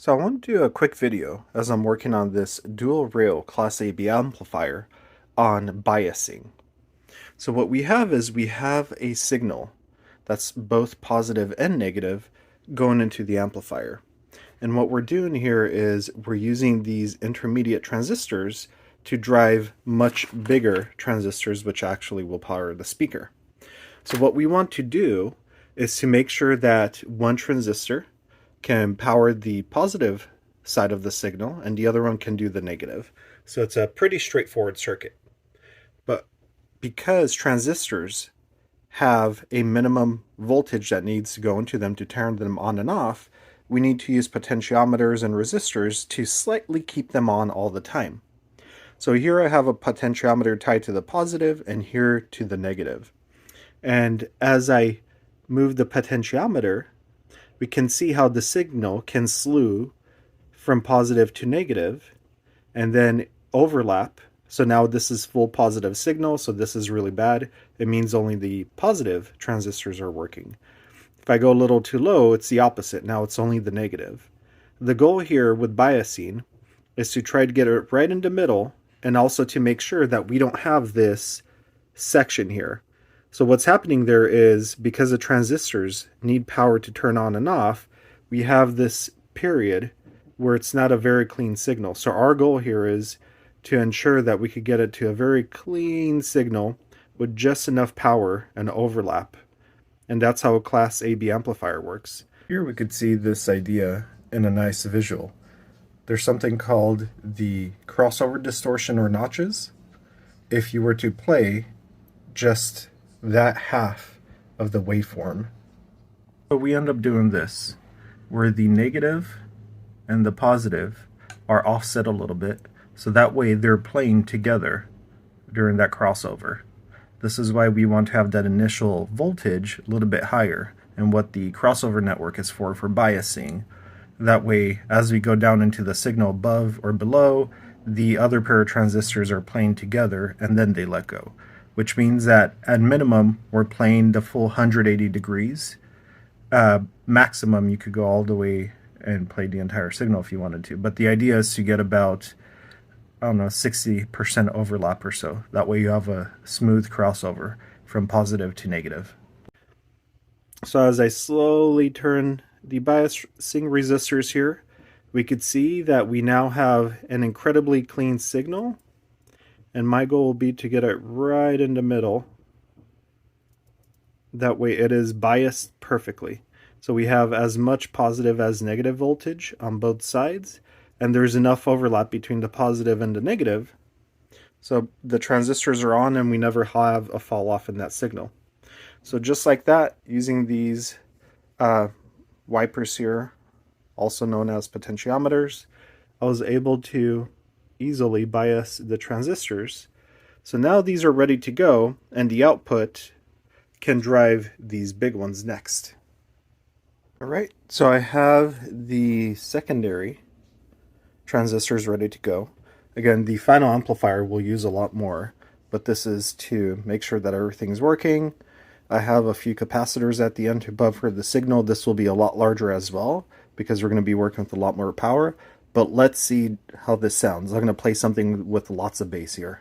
So I want to do a quick video as I'm working on this dual rail Class AB amplifier on biasing. So what we have is we have a signal that's both positive and negative going into the amplifier. And what we're doing here is we're using these intermediate transistors to drive much bigger transistors, which actually will power the speaker. So what we want to do is to make sure that one transistor can power the positive side of the signal and the other one can do the negative. So it's a pretty straightforward circuit. But because transistors have a minimum voltage that needs to go into them to turn them on and off, we need to use potentiometers and resistors to slightly keep them on all the time. So here I have a potentiometer tied to the positive and here to the negative. And as I move the potentiometer, we can see how the signal can slew from positive to negative and then overlap. So now this is full positive signal, so this is really bad. It means only the positive transistors are working. If I go a little too low, it's the opposite. Now it's only the negative. The goal here with biasing is to try to get it right in the middle and also to make sure that we don't have this section here. So what's happening there is because the transistors need power to turn on and off, we have this period where it's not a very clean signal. So our goal here is to ensure that we could get it to a very clean signal with just enough power and overlap. And that's how a Class AB amplifier works. Here we could see this idea in a nice visual. There's something called the crossover distortion or notches. If you were to play just that half of the waveform. So we end up doing this, where the negative and the positive are offset a little bit, so that way they're playing together during that crossover. This is why we want to have that initial voltage a little bit higher, and what the crossover network is for biasing. That way, as we go down into the signal above or below, the other pair of transistors are playing together and then they let go. Which means that at minimum, we're playing the full 180 degrees. Maximum, you could go all the way and play the entire signal if you wanted to. But the idea is to get about, 60% overlap or so. That way you have a smooth crossover from positive to negative. So as I slowly turn the biasing resistors here, we could see that we now have an incredibly clean signal. And my goal will be to get it right in the middle. That way it is biased perfectly. So we have as much positive as negative voltage on both sides, and there's enough overlap between the positive and the negative. So the transistors are on and we never have a fall off in that signal. So just like that, using these wipers here, also known as potentiometers, I was able to easily bias the transistors. So now these are ready to go, and the output can drive these big ones next. Alright, so I have the secondary transistors ready to go. Again, the final amplifier will use a lot more, but this is to make sure that everything's working. I have a few capacitors at the end to buffer the signal. This will be a lot larger as well, because we're going to be working with a lot more power. But let's see how this sounds. I'm going to play something with lots of bass here.